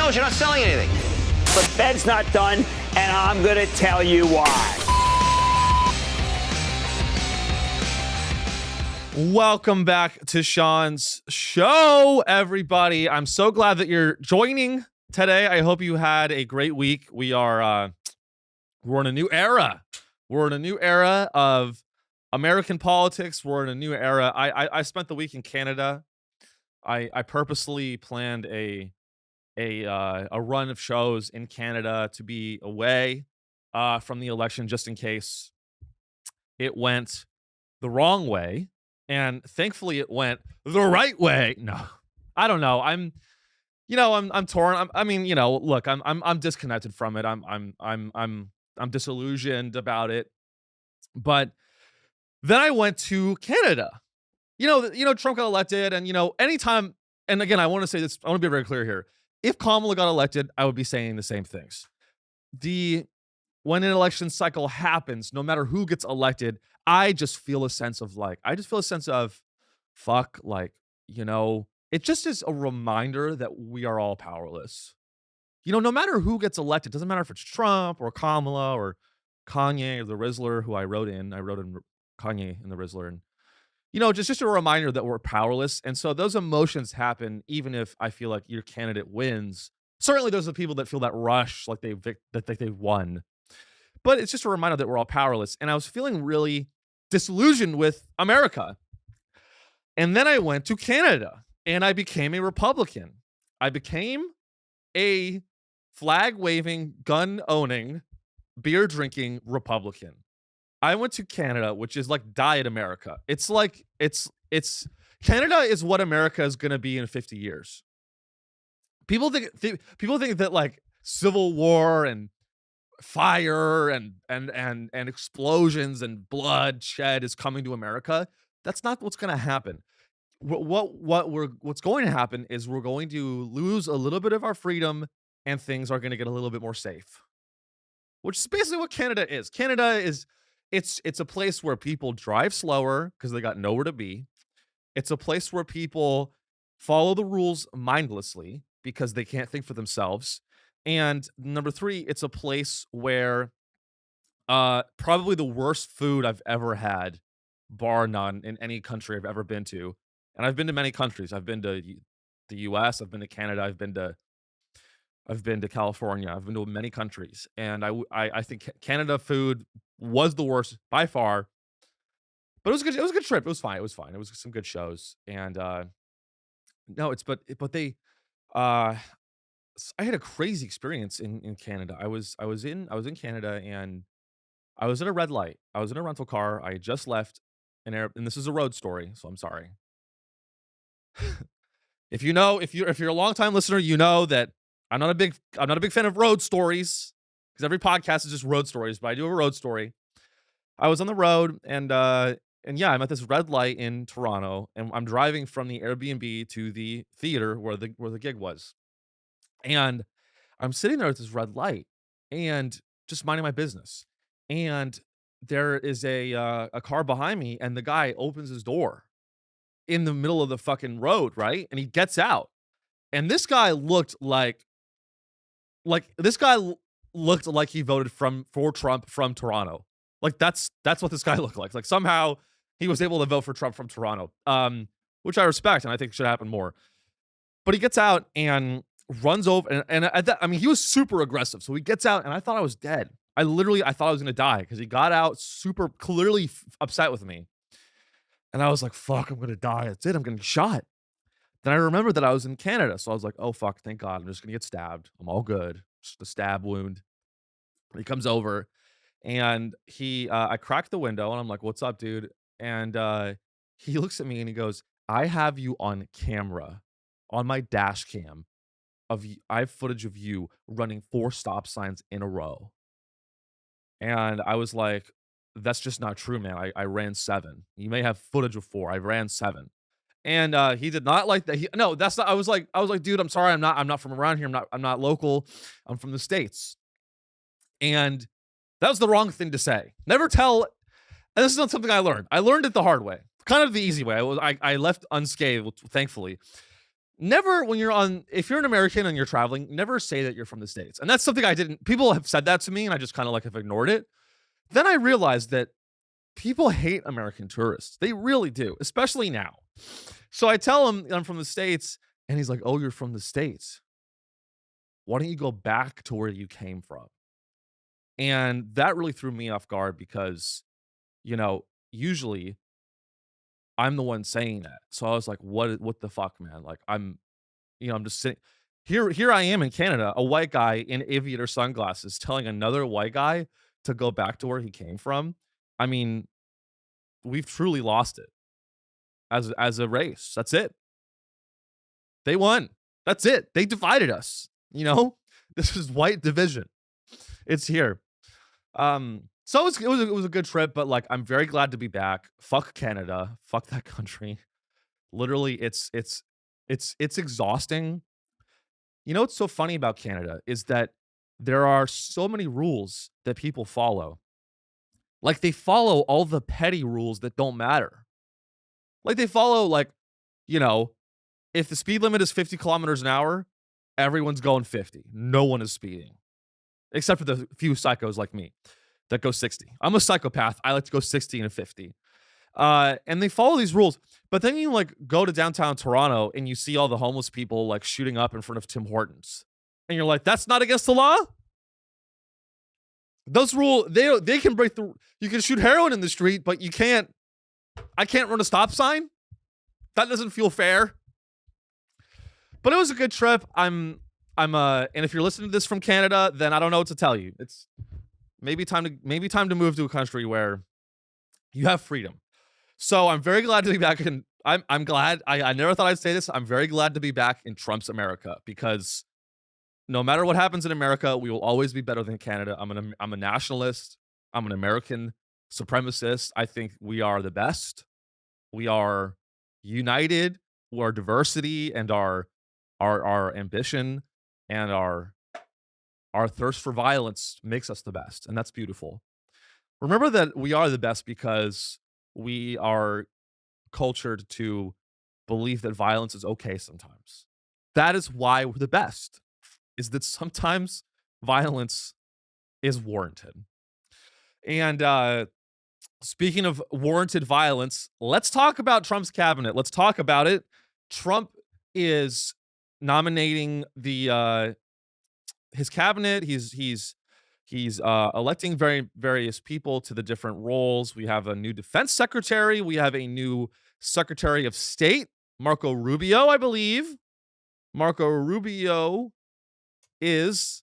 phones. You're not selling anything. The Fed's not done, and I'm going to tell you why. Welcome back to Sean's show, everybody. I'm so glad that you're joining today. I hope you had a great week. We're in a new era. We're in a new era of American politics. We're in a new era. I spent the week in Canada. I purposely planned a run of shows in Canada to be away from the election, just in case it went the wrong way. And thankfully it went the right way. No, I don't know. I'm torn. Look, I'm disconnected from it. I'm disillusioned about it. But then I went to Canada. Trump got elected, and anytime, and again, I want to say this, I want to be very clear here. If Kamala got elected, I would be saying the same things. When an election cycle happens, no matter who gets elected, I just feel a sense of fuck, it just is a reminder that we are all powerless. No matter who gets elected, doesn't matter if it's Trump or Kamala or Kanye or the Rizzler, who I wrote in Kanye and the Rizzler. And, just a reminder that we're powerless. And so those emotions happen, even if I feel like your candidate wins. Certainly those are the people that feel that rush, like they've won. But it's just a reminder that we're all powerless. And I was feeling really disillusioned with America. And then I went to Canada and I became a Republican. I became a flag-waving, gun-owning, beer-drinking Republican. I went to Canada, which is like Diet America. It's like, it's Canada is what America is going to be in 50 years. People think that like civil war and fire and explosions and bloodshed is coming to America. That's not what's going to happen. What's going to happen is we're going to lose a little bit of our freedom and things are going to get a little bit more safe, which is basically what Canada is. Canada is, it's a place where people drive slower because they got nowhere to be. It's a place where people follow the rules mindlessly because they can't think for themselves. And number 3, it's a place where probably the worst food I've ever had, bar none, in any country I've ever been to. And I've been to many countries. I've been to the US, I've been to Canada, I've been to California, I've been to many countries. And I think Canada food was the worst by far. But it was good. It was a good trip. It was fine. It was some good shows. And I had a crazy experience in Canada. I was in Canada and I was at a red light. I was in a rental car. I had just left and this is a road story, so I'm sorry. If you're a longtime listener, you know that I'm not a big fan of road stories because every podcast is just road stories, but I do have a road story. I was on the road and yeah, I'm at this red light in Toronto and I'm driving from the Airbnb to the theater where the gig was. And I'm sitting there at this red light and just minding my business. And there is a car behind me and the guy opens his door in the middle of the fucking road, right? And he gets out. And this guy looked like he voted for Trump from Toronto. Like that's what this guy looked like. Like somehow he was able to vote for Trump from Toronto. Which I respect and I think should happen more. But he gets out and runs over and he was super aggressive. So he gets out and I thought I was dead. I thought I was going to die because he got out super clearly upset with me. And I was like, fuck, I'm going to die. That's it. I'm going to get shot. Then I remembered that I was in Canada. So I was like, oh, fuck, thank God. I'm just going to get stabbed. I'm all good. Just a stab wound. He comes over and I cracked the window and I'm like, what's up, dude? And he looks at me and he goes, I have you on camera on my dash cam. I have footage of you running 4 stop signs in a row. And I was like, that's just not true, man. I ran 7. You may have footage of 4. I ran 7. And he did not like that. No, that's not. I was like, dude, I'm sorry. I'm not from around here. I'm not local. I'm from the States. And that was the wrong thing to say. Never tell. And this is not something I learned. I learned it the hard way, kind of the easy way. I left unscathed, thankfully. never when you're on, if you're an American and you're traveling, never say that you're from the States. And that's something I didn't, people have said that to me and I just kind of like have ignored it. Then I realized that people hate American tourists. They really do, especially now. So I tell him I'm from the States and he's like, "Oh, you're from the States. Why don't you go back to where you came from?" And that really threw me off guard because, usually I'm the one saying that. So I was like, what the fuck, man? Like I'm just sitting here I am in Canada, a white guy in aviator sunglasses telling another white guy to go back to where he came from. I mean, we've truly lost it as a race. That's it. They won. That's it. They divided us. This is white division. It's here. So it was a good trip, but like I'm very glad to be back. Fuck Canada. Fuck that country. Literally, it's exhausting. What's so funny about Canada is that there are so many rules that people follow. Like they follow all the petty rules that don't matter. Like they follow if the speed limit is 50 kilometers an hour, everyone's going 50. No one is speeding. Except for the few psychos like me that go 60. I'm a psychopath. I like to go 60 and 50. And they follow these rules. But then you go to downtown Toronto and you see all the homeless people shooting up in front of Tim Hortons. And you're like, that's not against the law? Those rules, they can break the, you can shoot heroin in the street, but I can't run a stop sign? That doesn't feel fair. But it was a good trip. And if you're listening to this from Canada, then I don't know what to tell you. It's maybe time to move to a country where you have freedom. So I'm very glad to be back I'm glad. I never thought I'd say this. I'm very glad to be back in Trump's America because no matter what happens in America, we will always be better than Canada. I'm a nationalist. I'm an American supremacist. I think we are the best. We are united. Our diversity and our ambition and our thirst for violence makes us the best, and that's beautiful. Remember that we are the best because we are cultured to believe that violence is okay sometimes. That is why we're the best, is that sometimes violence is warranted. And speaking of warranted violence, let's talk about Trump's cabinet. Let's talk about it. Trump is nominating his cabinet. He's electing various people to the different roles. We have a new defense secretary. We have a new secretary of state, Marco Rubio, I believe. Marco Rubio is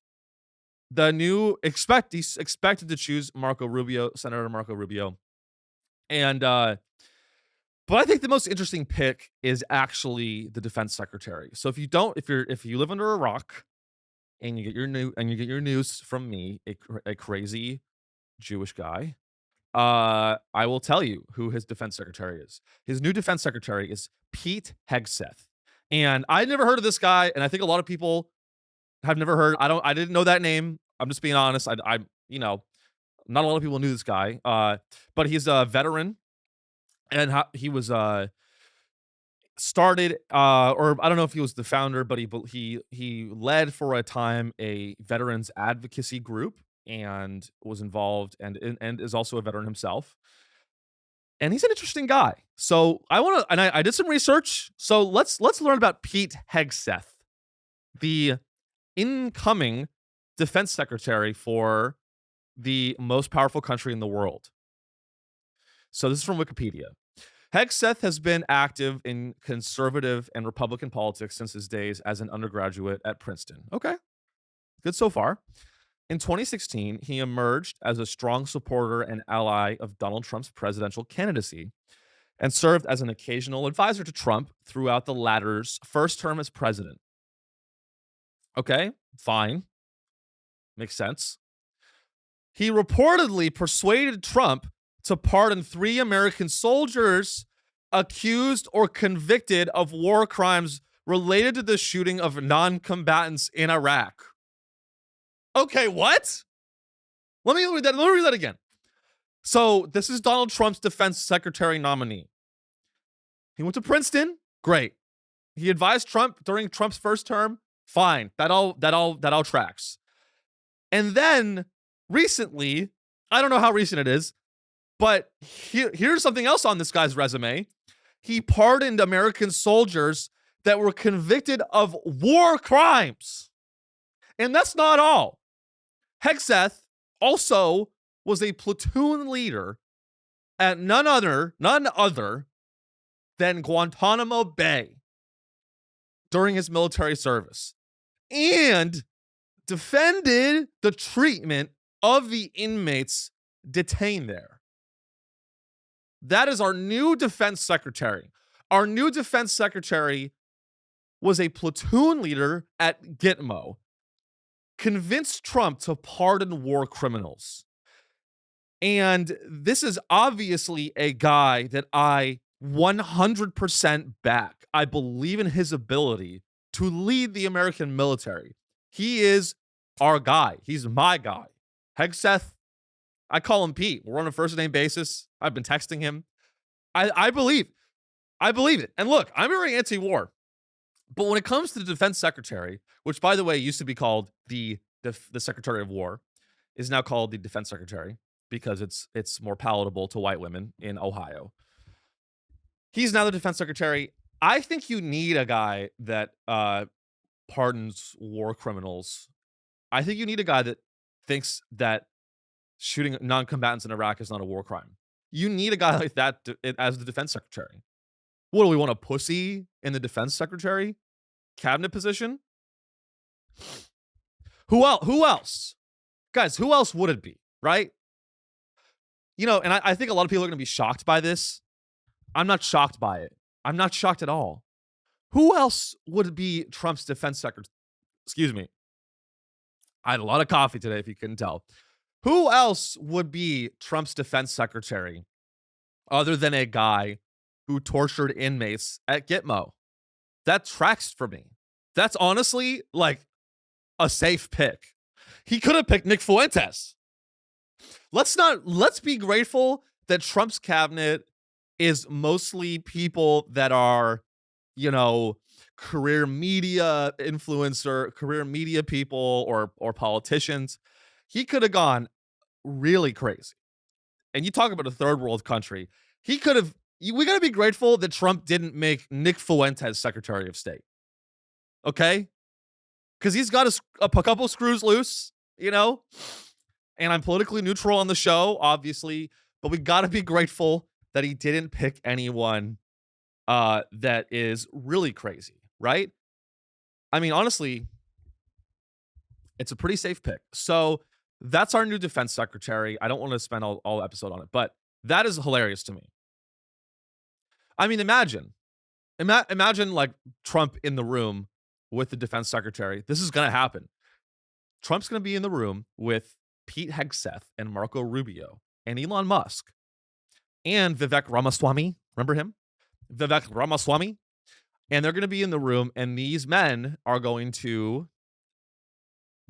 the new he's expected to choose Senator Marco Rubio. And but I think the most interesting pick is actually the defense secretary. So if you live under a rock and you get your news from me, a crazy Jewish guy, I will tell you who his defense secretary is. His new defense secretary is Pete Hegseth. And I never heard of this guy, and I think a lot of people have never heard. I didn't know that name. I'm just being honest. Not a lot of people knew this guy. But he's a veteran, and he was started or I don't know if he was the founder, but he led for a time a veterans advocacy group and was involved and is also a veteran himself. And he's an interesting guy. So I did some research. So let's learn about Pete Hegseth, the incoming defense secretary for the most powerful country in the world. So this is from Wikipedia. Hegseth has been active in conservative and Republican politics since his days as an undergraduate at Princeton. Okay, good so far. In 2016, he emerged as a strong supporter and ally of Donald Trump's presidential candidacy and served as an occasional advisor to Trump throughout the latter's first term as president. Okay, fine. Makes sense. He reportedly persuaded Trump to pardon 3 American soldiers accused or convicted of war crimes related to the shooting of non-combatants in Iraq. Okay, what? Let me read that again. So this is Donald Trump's defense secretary nominee. He went to Princeton. Great. He advised Trump during Trump's first term. Fine. That all tracks. And then recently, I don't know how recent it is, but here's something else on this guy's resume. He pardoned American soldiers that were convicted of war crimes. And that's not all. Hegseth also was a platoon leader at none other than Guantanamo Bay during his military service, and defended the treatment of the inmates detained there. That is our new defense secretary. Our new defense secretary was a platoon leader at Gitmo, convinced Trump to pardon war criminals. And this is obviously a guy that I 100% back. I believe in his ability to lead the American military. He is our guy. He's my guy. Hegseth, I call him Pete. We're on a first name basis. I've been texting him. I believe it. And look, I'm very anti-war. But when it comes to the defense secretary, which by the way used to be called the Secretary of War, is now called the defense secretary because it's more palatable to white women in Ohio. He's now the defense secretary. I think you need a guy that pardons war criminals. I think you need a guy that thinks that shooting non-combatants in Iraq is not a war crime. You need a guy like that as the defense secretary. What do we want, a pussy in the defense secretary cabinet position? Who else? Guys, who else would it be, right? You know, and I think a lot of people are going to be shocked by this. I'm not shocked by it. I'm not shocked at all. Who else would be Trump's defense secretary? Excuse me. I had a lot of coffee today, if you couldn't tell. Who else would be Trump's defense secretary other than a guy who tortured inmates at Gitmo? That tracks for me. That's honestly like a safe pick. He could have picked Nick Fuentes. Let's be grateful that Trump's cabinet is mostly people that are, you know, career media people or politicians. He could have gone really crazy. And you talk about a third world country. He could have. We got to be grateful that Trump didn't make Nick Fuentes Secretary of State. Okay? Because he's got a couple screws loose, you know? And I'm politically neutral on the show, obviously. But we got to be grateful that he didn't pick anyone that is really crazy, right? I mean, honestly, it's a pretty safe pick. So that's our new defense secretary. I don't want to spend all episode on it, but that is hilarious to me. I mean, imagine like Trump in the room with the defense secretary. This is going to happen. Trump's going to be in the room with Pete Hegseth and Marco Rubio and Elon Musk and Vivek Ramaswamy. Remember him? Vivek Ramaswamy. And they're going to be in the room, and these men are going to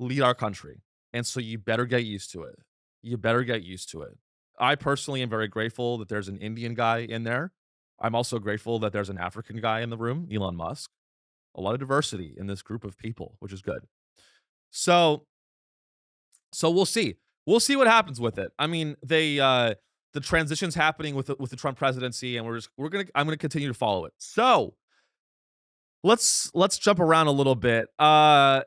lead our country. And so you better get used to it. You better get used to it. I personally am very grateful that there's an Indian guy in there. I'm also grateful that there's an African guy in the room, Elon Musk. A lot of diversity in this group of people, which is good. So we'll see. We'll see what happens with it. I mean, the transition's happening with the Trump presidency, and I'm gonna continue to follow it. So let's jump around a little bit. I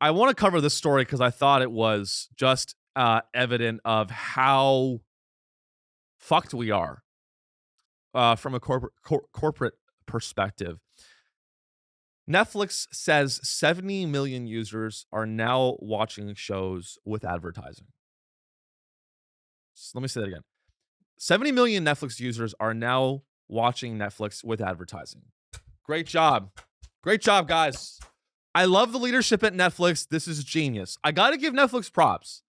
want to cover this story because I thought it was just evident of how fucked we are from a corporate perspective. Netflix says 70 million users are now watching shows with advertising. So let me say that again. 70 million Netflix users are now watching Netflix with advertising. Great job. Great job, guys. I love the leadership at Netflix. This is genius. I got to give Netflix props.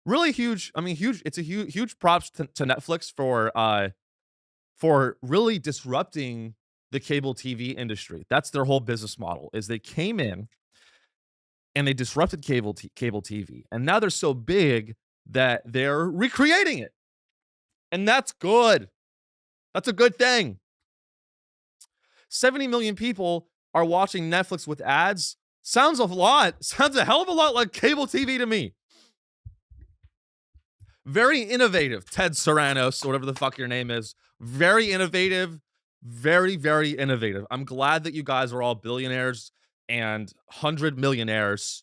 Really huge. I mean, huge. It's a huge props to Netflix for really disrupting the cable TV industry. That's their whole business model, is they came in and they disrupted cable TV. And now they're so big that they're recreating it. And that's good. That's a good thing. 70 million people are watching Netflix with ads. Sounds a hell of a lot like cable TV to me. Very innovative, Ted Sarandos, or whatever the fuck your name is. Very innovative, very, very innovative. I'm glad that you guys are all billionaires and 100 millionaires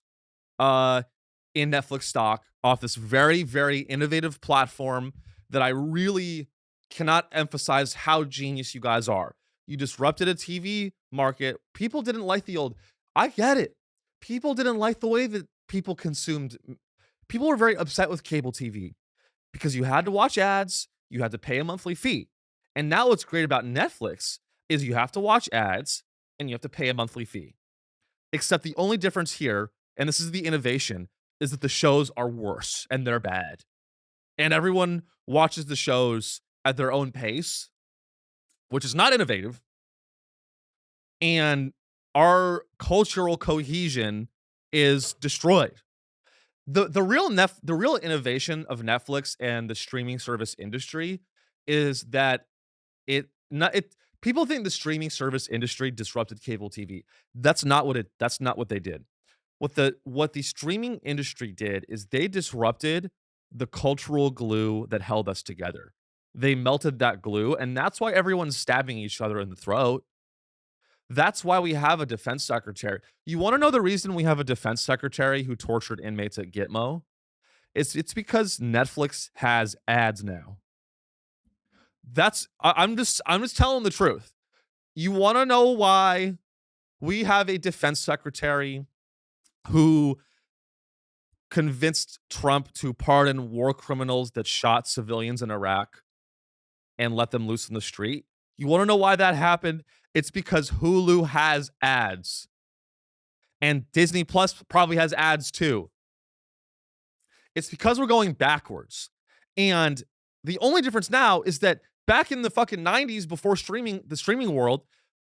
in Netflix stock off this very, very innovative platform that I really cannot emphasize how genius you guys are. You disrupted a TV market. People didn't like the old. I get it. People didn't like the way that people consumed. People were very upset with cable TV because you had to watch ads, you had to pay a monthly fee. And now what's great about Netflix is you have to watch ads and you have to pay a monthly fee. Except the only difference here, and this is the innovation, is that the shows are worse and they're bad. And everyone watches the shows at their own pace, which is not innovative. And our cultural cohesion is destroyed. The real innovation of Netflix and the streaming service industry is that people think the streaming service industry disrupted cable TV. That's not what they did. What the streaming industry did is they disrupted the cultural glue that held us together. They melted that glue, and that's why everyone's stabbing each other in the throat. That's why we have a defense secretary. You want to know the reason we have a defense secretary who tortured inmates at Gitmo? It's because Netflix has ads now. I'm just telling the truth. You want to know why we have a defense secretary who convinced Trump to pardon war criminals that shot civilians in Iraq and let them loose in the street? You want to know why that happened? It's because Hulu has ads. And Disney Plus probably has ads too. It's because we're going backwards. And the only difference now is that back in the fucking 90s, before the streaming world,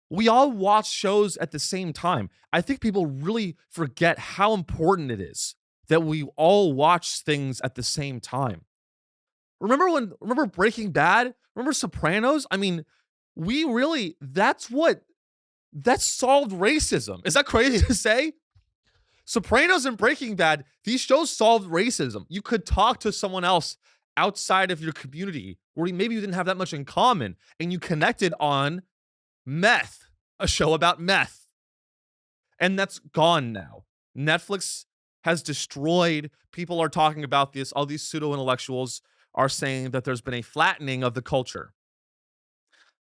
we all watched shows at the same time. I think people really forget how important it is that we all watch things at the same time. Remember Breaking Bad? Remember Sopranos? I mean, that solved racism. Is that crazy to say? Sopranos and Breaking Bad, these shows solved racism. You could talk to someone else outside of your community where maybe you didn't have that much in common, and you connected on meth, a show about meth. And that's gone now. Netflix has destroyed. People are talking about this. All these pseudo-intellectuals are saying that there's been a flattening of the culture.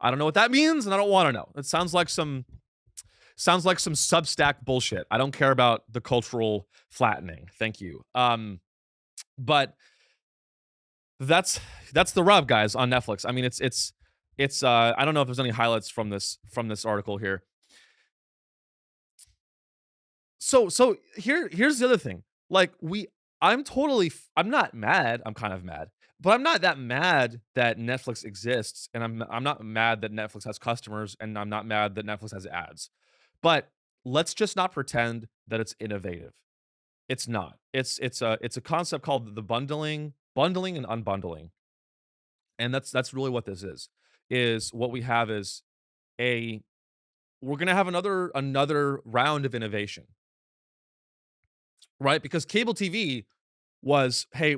I don't know what that means, and I don't want to know. It sounds like some Substack bullshit. I don't care about the cultural flattening. Thank you. But that's the rub, guys, on Netflix. I mean, it's I don't know if there's any highlights from this article here. So here's the other thing. Like I'm not mad. I'm kind of mad. But I'm not that mad that Netflix exists, and I'm not mad that Netflix has customers, and I'm not mad that Netflix has ads. But let's just not pretend that it's innovative. It's not. It's a concept called the bundling and unbundling. And that's really what this is. Is what we have is we're going to have another round of innovation. Right? Because cable TV was, hey,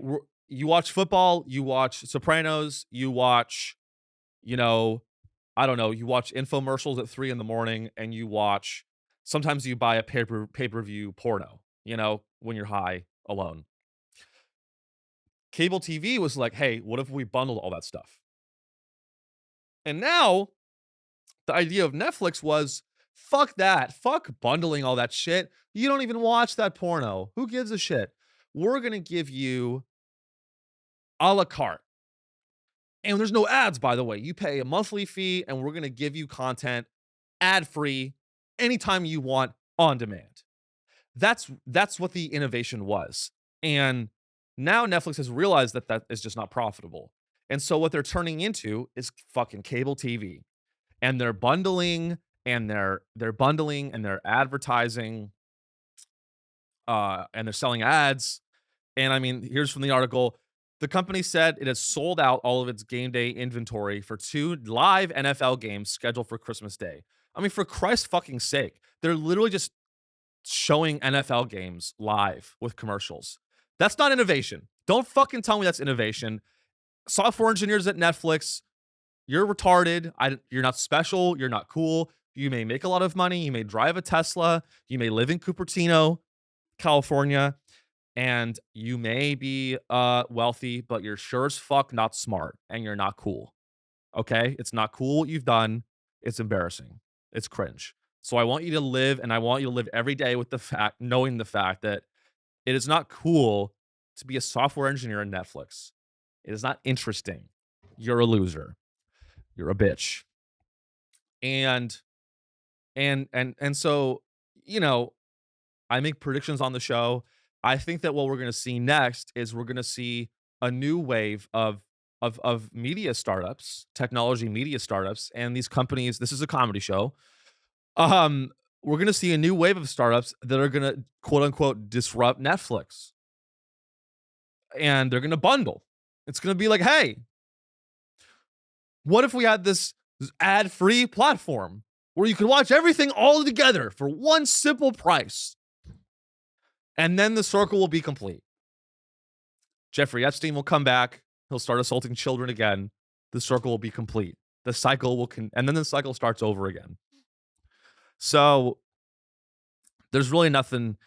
you watch football, you watch Sopranos, you watch, I don't know, you watch infomercials at 3 a.m, and sometimes you buy a pay-per-view porno, when you're high alone. Cable TV was like, hey, what if we bundled all that stuff? And now the idea of Netflix was, fuck that. Fuck bundling all that shit. You don't even watch that porno. Who gives a shit? We're going to give you a la carte. And there's no ads, by the way. You pay a monthly fee, and we're going to give you content ad-free anytime you want on demand. That's what the innovation was. And now Netflix has realized that is just not profitable. And so what they're turning into is fucking cable TV. And they're bundling and they're advertising and they're selling ads. And I mean, here's from the article. The company said it has sold out all of its game day inventory for 2 live NFL games scheduled for Christmas Day. I mean, for Christ's fucking sake, they're literally just showing NFL games live with commercials. That's not innovation. Don't fucking tell me that's innovation. Software engineers at Netflix, you're retarded. You're not special. You're not cool. You may make a lot of money. You may drive a Tesla. You may live in Cupertino, California, and you may be wealthy, but you're sure as fuck not smart, and you're not cool. Okay? It's not cool what you've done. It's embarrassing. It's cringe. So I want you to live, and I want you to live every day with the fact, knowing the fact that it is not cool to be a software engineer in Netflix. It is not interesting. You're a loser. You're a bitch. And so, you know, I make predictions on the show. I think that what we're going to see next is we're going to see a new wave of media startups, technology media startups, and these companies. This is a comedy show. We're going to see a new wave of startups that are going to quote unquote disrupt Netflix, and they're going to bundle. It's going to be like, hey, what if we had this ad-free platform where you could watch everything all together for one simple price? And then the circle will be complete. Jeffrey Epstein will come back. He'll start assaulting children again. The circle will be complete. The cycle will and then the cycle starts over again. So there's really nothing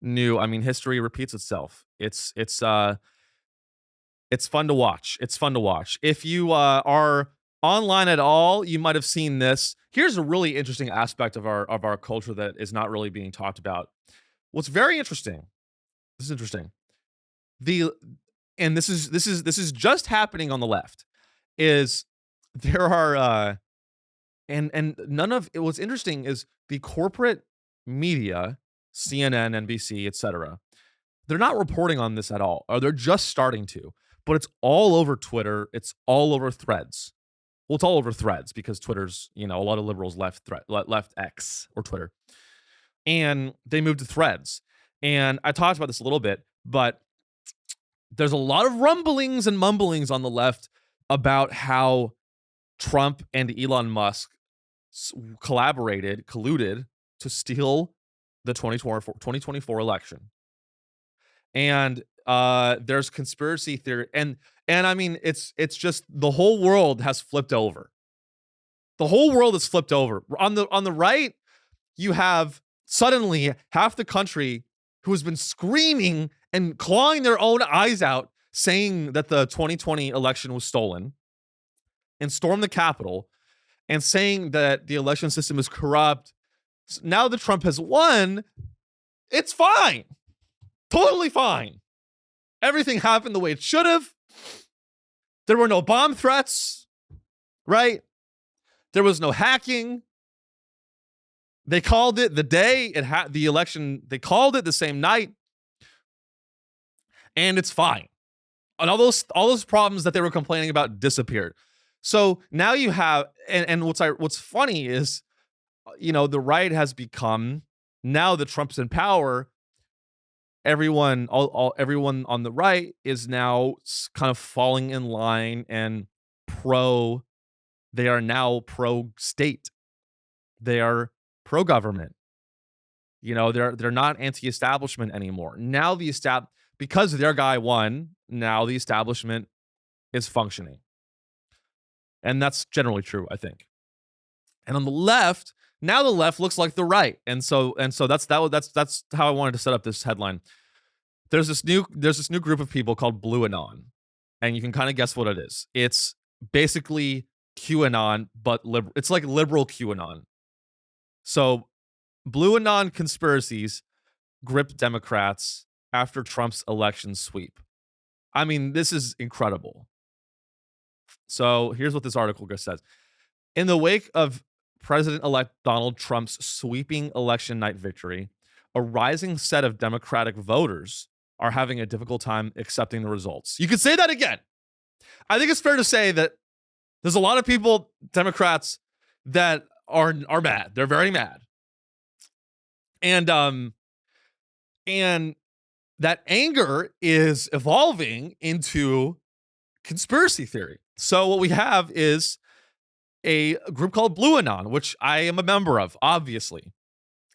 new. I mean, history repeats itself. It's fun to watch. It's fun to watch. If you are online at all, you might have seen this. Here's a really interesting aspect of our culture that is not really being talked about. What's very interesting. This is interesting. This is just happening on the left. Is there are and none of it. What's interesting is the corporate media, CNN, NBC, etc. They're not reporting on this at all, or they're just starting to. But it's all over Twitter. It's all over Threads. Well, it's all over Threads because Twitter's, a lot of liberals left X or Twitter. And they moved to Threads. And I talked about this a little bit, but there's a lot of rumblings and mumblings on the left about how Trump and Elon Musk colluded to steal the 2024 election. And there's conspiracy theory. And I mean, it's just the whole world has flipped over. The whole world has flipped over. On the right, you have suddenly half the country who has been screaming and clawing their own eyes out, saying that the 2020 election was stolen, and stormed the Capitol, and saying that the election system is corrupt. Now that Trump has won, it's fine. Totally fine. Everything happened the way it should have. There were no bomb threats, right? There was no hacking. They called it the day it had the election. They called it the same night, and it's fine. And all those problems that they were complaining about disappeared. So now you have, and what's funny is, the right has become, now that Trump's in power, everyone on the right is now kind of falling in line and they are now pro-state. They are pro-government. They're not anti-establishment anymore. Now because their guy won, now the establishment is functioning. And that's generally true, I think. And on the left, now the left looks like the right. And so that's how I wanted to set up this headline. There's this new group of people called Blue Anon, and you can kind of guess what it is. It's basically QAnon, but it's like liberal QAnon. So Blue Anon conspiracies grip Democrats after Trump's election sweep. I mean, this is incredible. So here's what this article says. In the wake of President-elect Donald Trump's sweeping election night victory, a rising set of Democratic voters are having a difficult time accepting the results. You could say that again. I think it's fair to say that there's a lot of people, Democrats, that are mad. They're very mad. And that anger is evolving into conspiracy theory. So what we have is a group called Blue Anon, which I am a member of, obviously.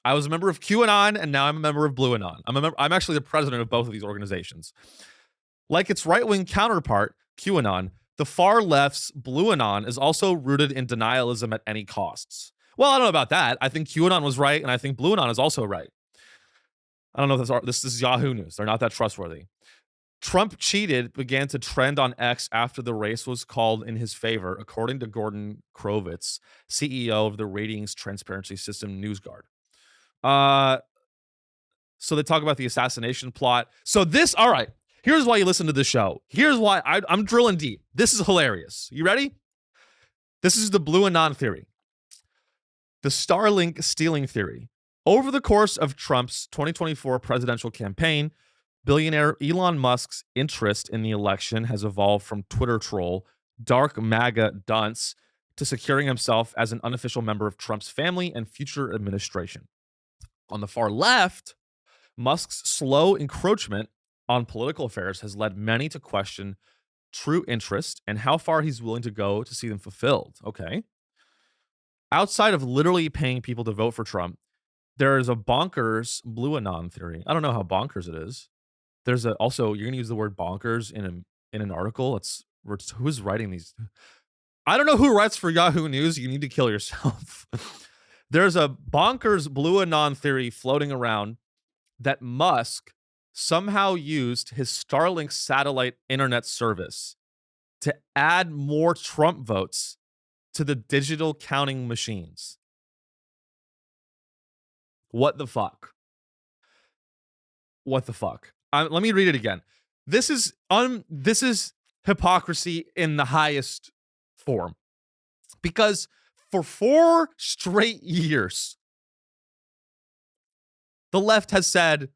I was a member of QAnon, and now I'm a member of Blue Anon. I'm actually the president of both of these organizations. Like its right-wing counterpart, QAnon, the far left's Blue Anon is also rooted in denialism at any costs. Well, I don't know about that. I think QAnon was right, and I think Blue Anon is also right. I don't know if this is Yahoo News. They're not that trustworthy. Trump cheated began to trend on X after the race was called in his favor, according to Gordon Krovitz, CEO of the ratings transparency system NewsGuard. So they talk about the assassination plot. All right, here's why you listen to the show. Here's why I'm drilling deep. This is hilarious. You ready? This is the Blue Anon theory. The Starlink stealing theory. Over the course of Trump's 2024 presidential campaign, billionaire Elon Musk's interest in the election has evolved from Twitter troll, dark MAGA dunce, to securing himself as an unofficial member of Trump's family and future administration. On the far left, Musk's slow encroachment on political affairs has led many to question true interest and how far he's willing to go to see them fulfilled. Okay. Outside of literally paying people to vote for Trump, there is a bonkers Blue Anon theory. I don't know how bonkers it is. There's also, you're gonna use the word bonkers in an article. Who's writing these? I don't know who writes for Yahoo News. You need to kill yourself. There's a bonkers Blue Anon theory floating around that Musk somehow used his Starlink satellite internet service to add more Trump votes to the digital counting machines. What the fuck? What the fuck? Let me read it again. This is hypocrisy in the highest form. Because for 4 straight years, the left has said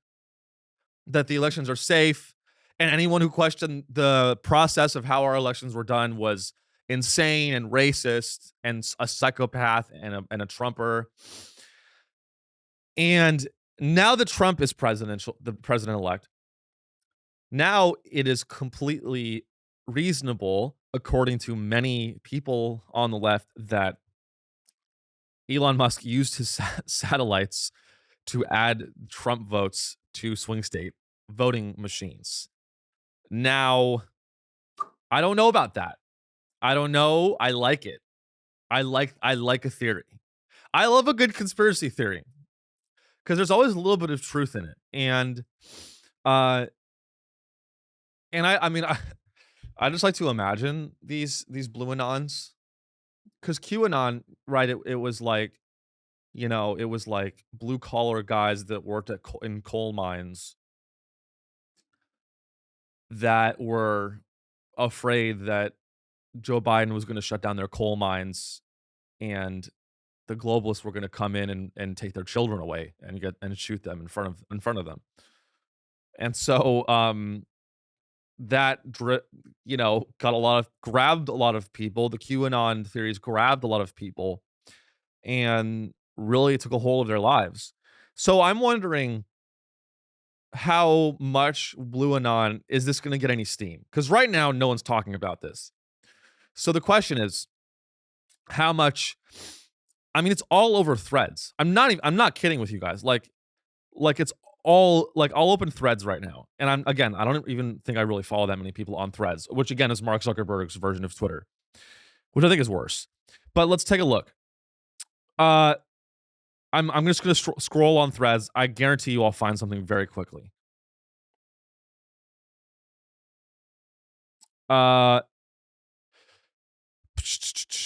that the elections are safe, and anyone who questioned the process of how our elections were done was insane and racist and a psychopath and a Trumper. And now that Trump is the president-elect, now it is completely reasonable, according to many people on the left, that Elon Musk used his satellites to add Trump votes to swing state voting machines. Now, I don't know about that. I don't know. I like it. I like a theory. I love a good conspiracy theory because there's always a little bit of truth in it. And I mean, I just like to imagine these Blue Anons, because QAnon, right? It was like, it was like blue collar guys that worked in coal mines that were afraid that Joe Biden was going to shut down their coal mines, and the globalists were going to come in and take their children away and shoot them in front of them. And so that grabbed a lot of people. The QAnon theories grabbed a lot of people and really took a hold of their lives. So I'm wondering, how much Blue Anon is this going to get any steam? Because right now, no one's talking about this. So the question is, how much? I mean, it's all over threads. I'm not kidding with you guys. Like it's all, like, I'll open threads right now. And I don't even think I really follow that many people on threads, which again is Mark Zuckerberg's version of Twitter, which I think is worse. But let's take a look. I'm just going to scroll on threads. I guarantee you I'll find something very quickly.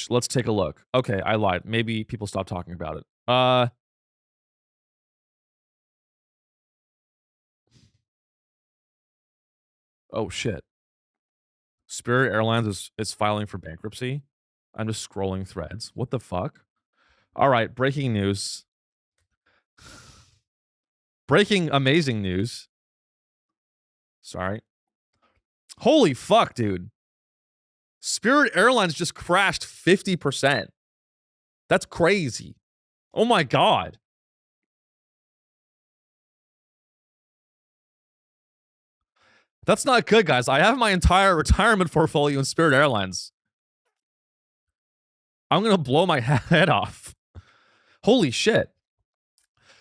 Let's take a look. Okay, I lied. Maybe people stopped talking about it. Oh shit. Spirit Airlines is filing for bankruptcy. I'm just scrolling threads. What the fuck? All right, breaking news. Breaking amazing news. Sorry. Holy fuck, dude. Spirit Airlines just crashed 50%. That's crazy. Oh my God. That's not good, guys. I have my entire retirement portfolio in Spirit Airlines. I'm going to blow my head off. Holy shit.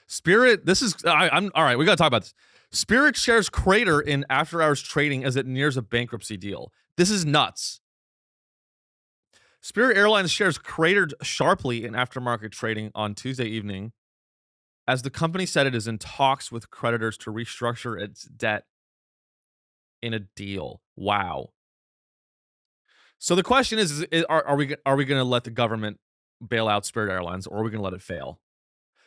Spirit, this is, I'm all right, we got to talk about this. Spirit shares crater in after-hours trading as it nears a bankruptcy deal. This is nuts. Spirit Airlines shares cratered sharply in aftermarket trading on Tuesday evening as the company said it is in talks with creditors to restructure its debt in a deal. Wow. So the question is are we going to let the government bail out Spirit Airlines, or are we going to let it fail?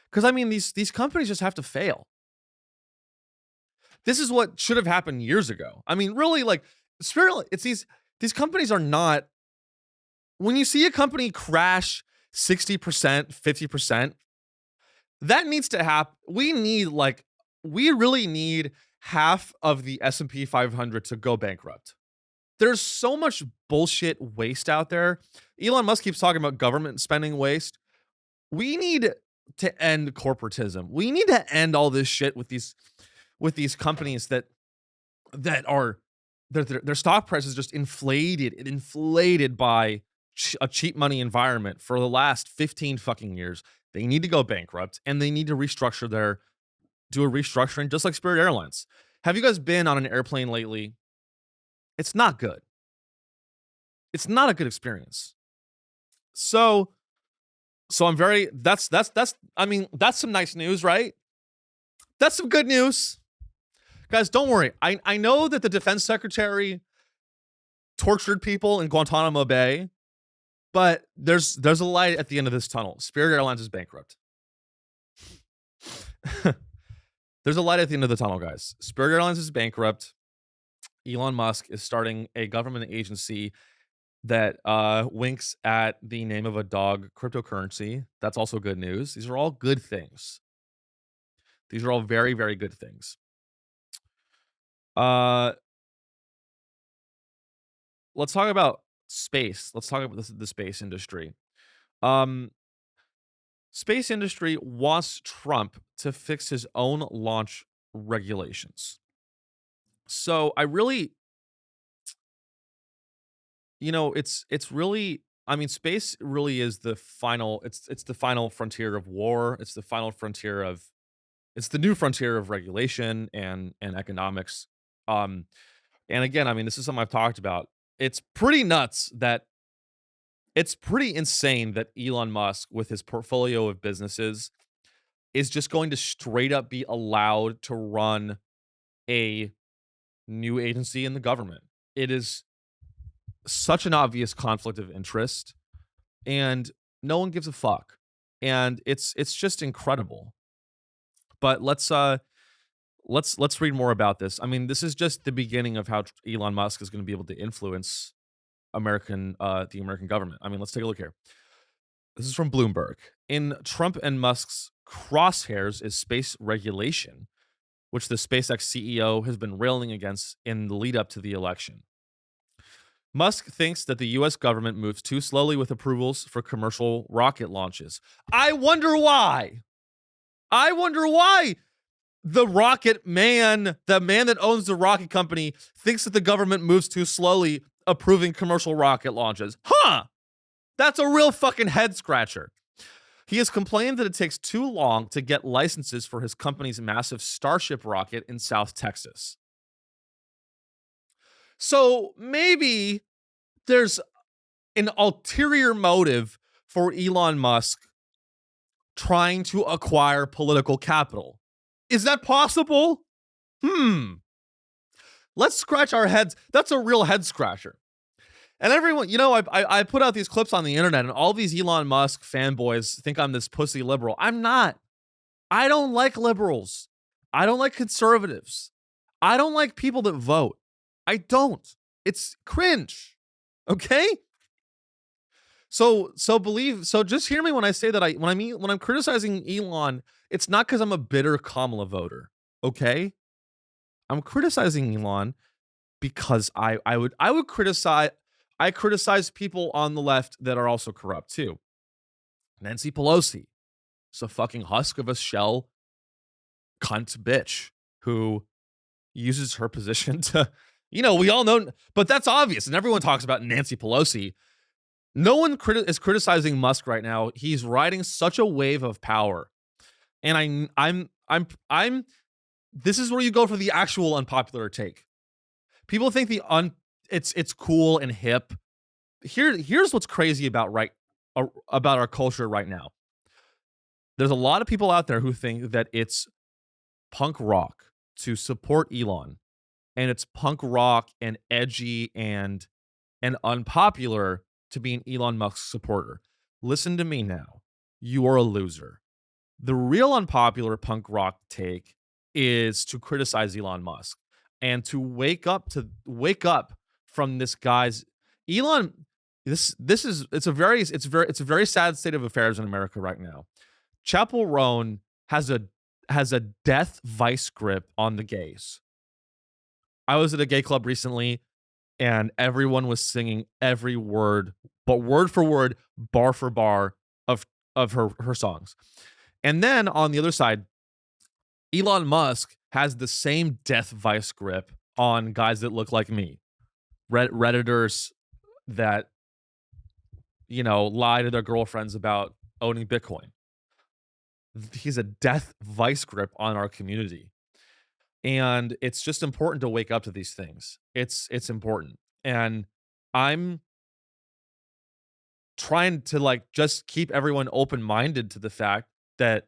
Because, I mean, these companies just have to fail. This is what should have happened years ago. I mean, really, like, Spirit, it's these companies are not, when you see a company crash 60%, 50%, that needs to happen. We really need half of the S&P 500 to go bankrupt. There's so much bullshit waste out there. Elon Musk keeps talking about government spending waste. We need to end corporatism. We need to end all this shit with these companies that are their stock price is just inflated by a cheap money environment for the last 15 fucking years. They need to go bankrupt, and they need to do a restructuring, just like Spirit Airlines. Have you guys been on an airplane lately? It's not good. It's not a good experience. So I'm very, that's some nice news, right? That's some good news. Guys, don't worry. I know that the defense secretary tortured people in Guantanamo Bay, but there's a light at the end of this tunnel. Spirit Airlines is bankrupt. There's a light at the end of the tunnel, guys. Spirit Airlines is bankrupt. Elon Musk is starting a government agency that winks at the name of a dog cryptocurrency. That's also good news. These are all good things. These are all very, very good things. Let's talk about space. Let's talk about the space industry. Space industry wants Trump to fix his own launch regulations. So I really, it's really, I mean, space really is the final, it's the final frontier of war. It's the final frontier of, it's the new frontier of regulation and economics. And again, I mean, this is something I've talked about. It's pretty nuts that, it's pretty insane that Elon Musk, with his portfolio of businesses, is just going to straight up be allowed to run a new agency in the government. It is such an obvious conflict of interest, and no one gives a fuck. And it's just incredible. But let's read more about this. I mean, this is just the beginning of how Elon Musk is going to be able to influence the American government. I mean, let's take a look here. This is from Bloomberg. In Trump and Musk's crosshairs is space regulation, which the SpaceX CEO has been railing against in the lead up to the election. Musk thinks that the U.S. government moves too slowly with approvals for commercial rocket launches. I wonder why. The rocket man, the man that owns the rocket company, thinks that the government moves too slowly approving commercial rocket launches. Huh! That's a real fucking head scratcher. He has complained that it takes too long to get licenses for his company's massive Starship rocket in South Texas. So maybe there's an ulterior motive for Elon Musk trying to acquire political capital. Is that possible? Let's scratch our heads. That's a real head scratcher. And everyone, I put out these clips on the internet, and all these Elon Musk fanboys think I'm this pussy liberal. I'm not. I don't like liberals. I don't like conservatives. I don't like people that vote. I don't. It's cringe. Okay? So just hear me when I say that when I'm criticizing Elon, it's not because I'm a bitter Kamala voter. Okay? I'm criticizing Elon because I criticize people on the left that are also corrupt too. Nancy Pelosi is a fucking husk of a shell cunt bitch who uses her position to, we all know, but that's obvious. And everyone talks about Nancy Pelosi. No one is criticizing Musk right now. He's riding such a wave of power, and I'm. This is where you go for the actual unpopular take. People think it's cool and hip. Here's what's crazy about about our culture right now. There's a lot of people out there who think that it's punk rock to support Elon, and it's punk rock and edgy and unpopular to be an Elon Musk supporter. Listen to me now. You are a loser. The real unpopular punk rock take is to criticize Elon Musk and to wake up from this guy's Elon. It's a very sad state of affairs in America right now. Chapel Roan has a death vice grip on the gays. I was at a gay club recently, and everyone was singing every word, but word for word, bar for bar of her songs. And then on the other side, Elon Musk has the same death vice grip on guys that look like me, Redditors that lie to their girlfriends about owning Bitcoin. He's a death vice grip on our community. And it's just important to wake up to these things. It's important. And I'm trying to just keep everyone open-minded to the fact that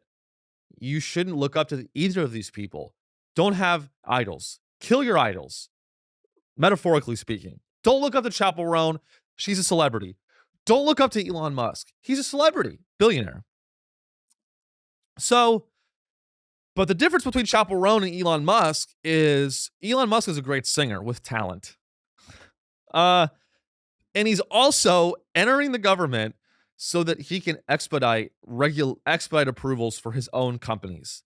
you shouldn't look up to either of these people. Don't have idols. Kill your idols, metaphorically speaking. Don't look up to Chapel Roan. She's a celebrity. Don't look up to Elon Musk. He's a celebrity, billionaire. So, but the difference between Chapel Roan and Elon Musk is a great singer with talent. And he's also entering the government so that he can expedite approvals for his own companies.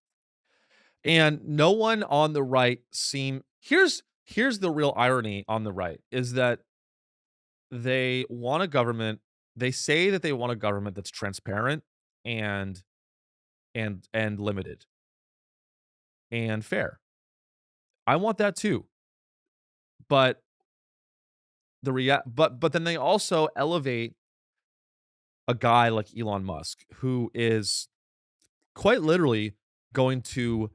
And no one on the right here's the real irony on the right is that they want a government. They say that they want a government that's transparent and limited and fair. I want that too. But but then they also elevate a guy like Elon Musk, who is quite literally going to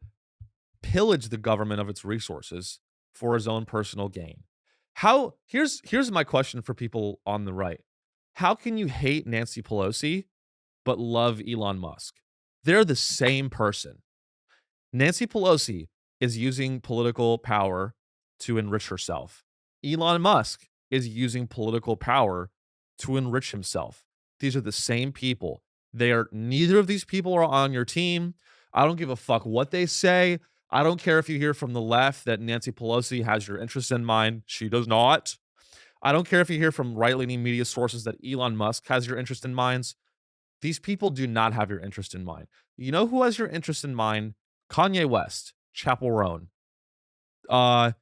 pillage the government of its resources for his own personal gain. Here's my question for people on the right. How can you hate Nancy Pelosi but love Elon Musk? They're the same person. Nancy Pelosi is using political power to enrich herself. Elon Musk is using political power to enrich himself. These are the same people. Neither of these people are on your team. I don't give a fuck what they say. I don't care if you hear from the left that Nancy Pelosi has your interest in mind. She does not. I don't care if you hear from right-leaning media sources that Elon Musk has your interest in mind. These people do not have your interest in mind. You know who has your interest in mind? Kanye West, Chapel Roan, the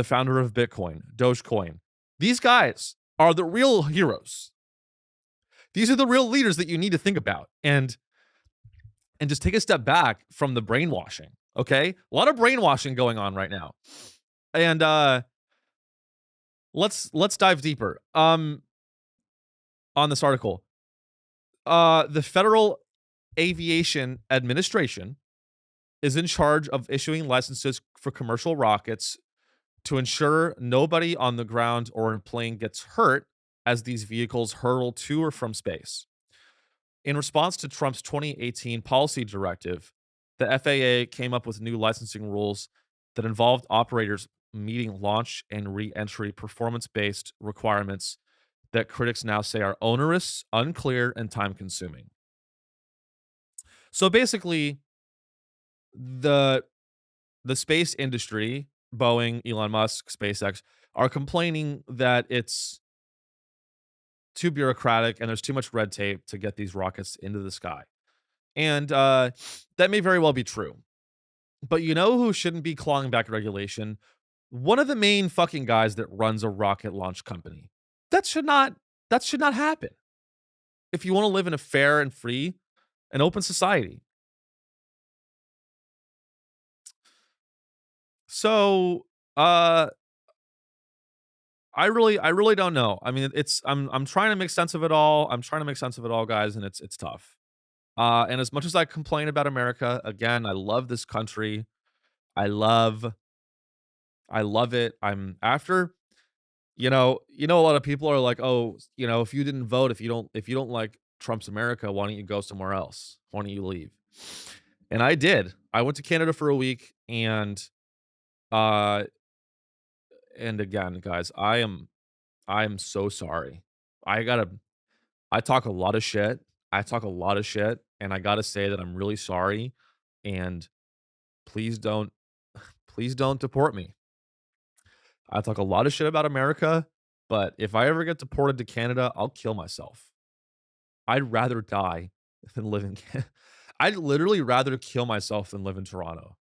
founder of Bitcoin, Dogecoin. These guys are the real heroes. These are the real leaders that you need to think about and just take a step back from the brainwashing. Okay, a lot of brainwashing going on right now, and let's dive deeper. On this article, the Federal Aviation Administration is in charge of issuing licenses for commercial rockets to ensure nobody on the ground or in plane gets hurt as these vehicles hurtle to or from space. In response to Trump's 2018 policy directive, the FAA came up with new licensing rules that involved operators meeting launch and re-entry performance-based requirements that critics now say are onerous, unclear, and time-consuming. So basically, the space industry, Boeing, Elon Musk, SpaceX, are complaining that it's too bureaucratic and there's too much red tape to get these rockets into the sky. And that may very well be true. But you know who shouldn't be clawing back regulation? One of the main fucking guys that runs a rocket launch company. That should not happen. If you want to live in a fair and free and open society. So, I really don't know. I mean, I'm trying to make sense of it all. I'm trying to make sense of it all, guys, and it's tough. And as much as I complain about America, again, I love this country. I love I love it. I'm after, a lot of people are like, "Oh, if you didn't vote, if you don't like Trump's America, why don't you go somewhere else? Why don't you leave?" And I did. I went to Canada for a week, uh and again, guys, I am so sorry. I gotta I talk a lot of shit. I talk a lot of shit, and I gotta say that I'm really sorry, and please don't please don't deport me. I talk a lot of shit about America, but if I ever get deported to Canada, I'll kill myself. I'd rather die than live in Can I'd literally rather kill myself than live in Toronto.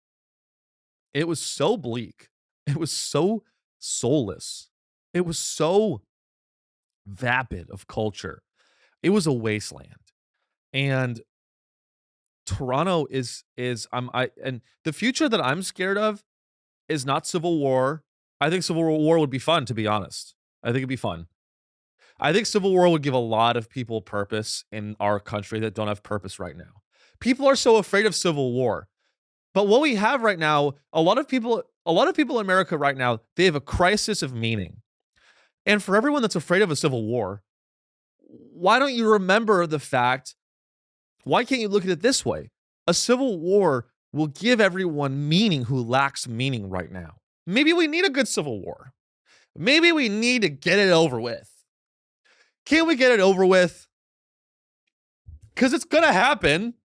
It was so bleak. It was so soulless. It was so vapid of culture. It was a wasteland. And Toronto is I and the future that I'm scared of is not civil war. I think civil war would be fun, to be honest. I think it'd be fun. I think civil war would give a lot of people purpose in our country that don't have purpose right now. People are so afraid of civil war. But what we have right now, a lot of people in America right now, they have a crisis of meaning. And for everyone that's afraid of a civil war, why don't you remember the fact, why can't you look at it this way? A civil war will give everyone meaning who lacks meaning right now. Maybe we need a good civil war. Maybe we need to get it over with. Can't we get it over with? Because it's going to happen.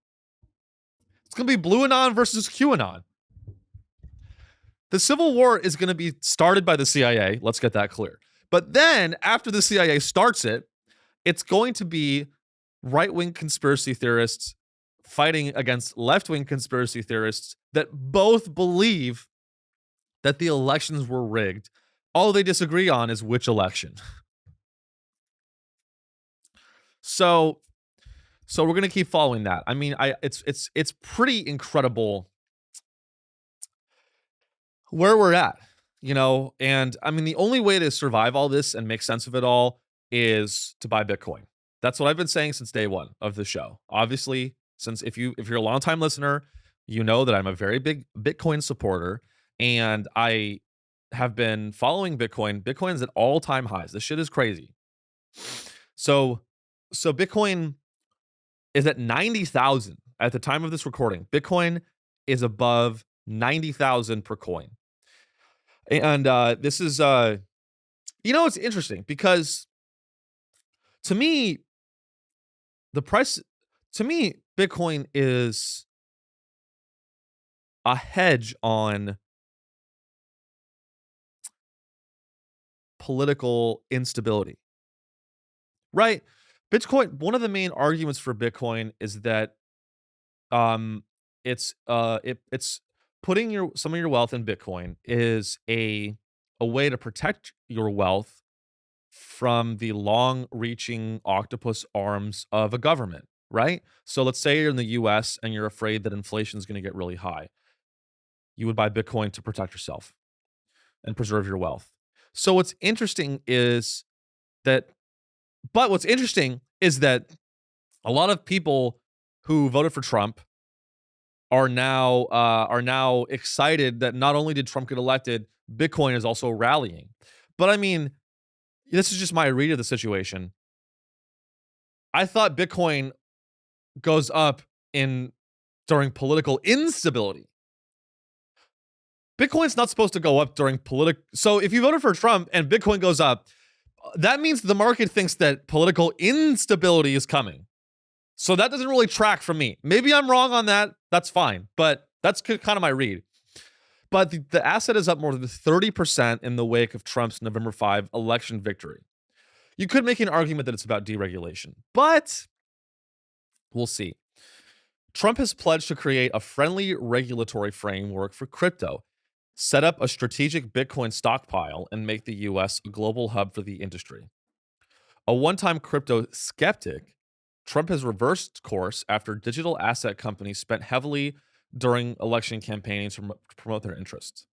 It's going to be Blue Anon versus QAnon. The Civil War is going to be started by the CIA. Let's get that clear. But then, after the CIA starts it, it's going to be right-wing conspiracy theorists fighting against left-wing conspiracy theorists that both believe that the elections were rigged. All they disagree on is which election. So we're going to keep following that. I mean, it's pretty incredible where we're at, and I mean, the only way to survive all this and make sense of it all is to buy Bitcoin. That's what I've been saying since day one of the show. Obviously, since if you're a longtime listener, you know that I'm a very big Bitcoin supporter, and I have been following Bitcoin. Bitcoin's at all-time highs. This shit is crazy. So Bitcoin is at 90,000 at the time of this recording. Bitcoin is above 90,000 per coin. And this is it's interesting because to me Bitcoin is a hedge on political instability. Right? Bitcoin, one of the main arguments for Bitcoin is that it's putting some of your wealth in Bitcoin is a way to protect your wealth from the long-reaching octopus arms of a government, right? So let's say you're in the US and you're afraid that inflation is going to get really high. You would buy Bitcoin to protect yourself and preserve your wealth. So what's interesting is that a lot of people who voted for Trump are now excited that not only did Trump get elected, Bitcoin is also rallying. But I mean, this is just my read of the situation. I thought Bitcoin goes up during political instability. Bitcoin's not supposed to go up during So if you voted for Trump and Bitcoin goes up, that means the market thinks that political instability is coming. So that doesn't really track for me. Maybe I'm wrong on that. That's fine. But that's kind of my read. But the asset is up more than 30% in the wake of Trump's November 5 election victory. You could make an argument that it's about deregulation, but we'll see. Trump has pledged to create a friendly regulatory framework for crypto, set up a strategic Bitcoin stockpile, and make the US a global hub for the industry. A one-time crypto skeptic, Trump has reversed course after digital asset companies spent heavily during election campaigns to promote their interests.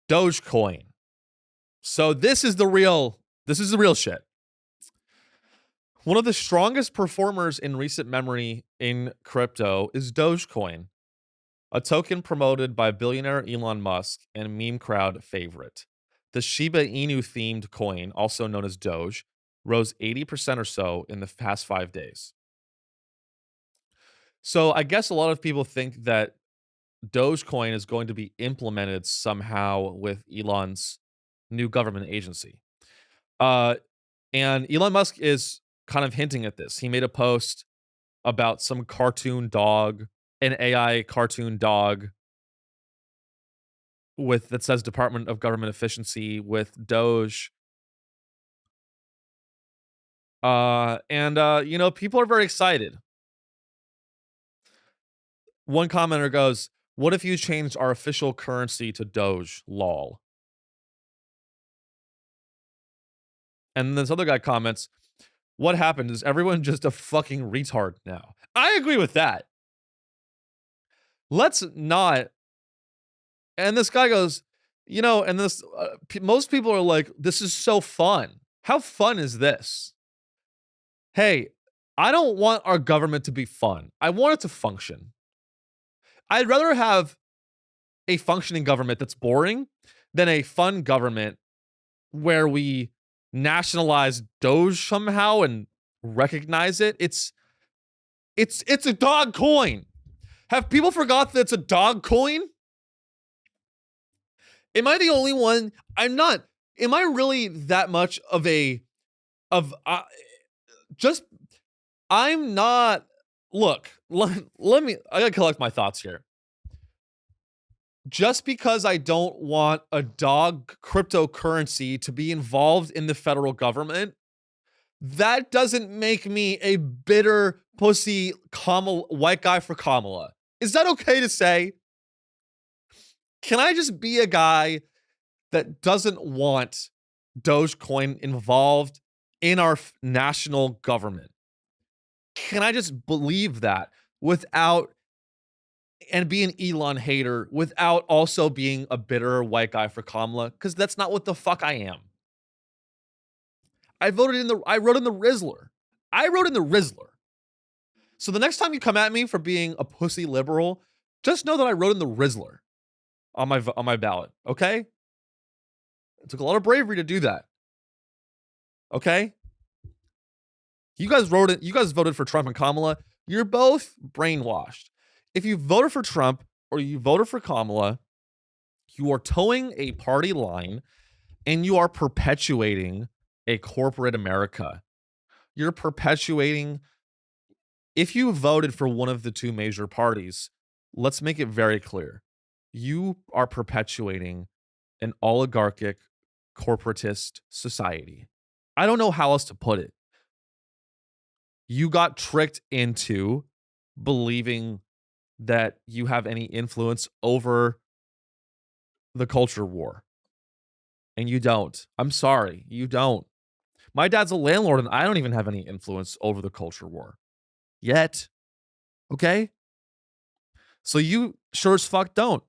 Dogecoin. So this is the real shit. One of the strongest performers in recent memory in crypto is Dogecoin, a token promoted by billionaire Elon Musk and meme crowd favorite. The Shiba Inu themed coin, also known as Doge, rose 80% or so in the past 5 days. So I guess a lot of people think that Dogecoin is going to be implemented somehow with Elon's new government agency. And Elon Musk is kind of hinting at this. He made a post about some cartoon dog, an AI cartoon dog that says Department of Government Efficiency with Doge. People are very excited. One commenter goes, "What if you changed our official currency to Doge? Lol." And this other guy comments, "What happened? Is everyone just a fucking retard now?" I agree with that. Let's not. And this guy goes, most people are like, "This is so fun. How fun is this?" Hey, I don't want our government to be fun. I want it to function. I'd rather have a functioning government that's boring than a fun government where we nationalize Doge somehow and recognize it. It's a dog coin. Have people forgot that it's a dog coin? Am I the only one? I'm not. Am I really that much of I'm not. Look, let me, I gotta collect my thoughts here. Just because I don't want a dog cryptocurrency to be involved in the federal government, that doesn't make me a bitter pussy white guy for Kamala. Is that okay to say? Can I just be a guy that doesn't want Dogecoin involved in our national government? Can I just believe that without and be an Elon hater without also being a bitter white guy for Kamala? Because that's not what the fuck I am. I wrote in the Rizzler. I wrote in the Rizzler. So the next time you come at me for being a pussy liberal, just know that I wrote in the Rizzler on my ballot, okay? It took a lot of bravery to do that. Okay? You guys voted for Trump and Kamala. You're both brainwashed. If you voted for Trump or you voted for Kamala, you are towing a party line and you are perpetuating a corporate America. You're perpetuating. If you voted for one of the two major parties, let's make it very clear. You are perpetuating an oligarchic, corporatist society. I don't know how else to put it. You got tricked into believing that you have any influence over the culture war. And you don't. I'm sorry. You don't. My dad's a landlord and I don't even have any influence over the culture war. Yet. Okay? So you sure as fuck don't.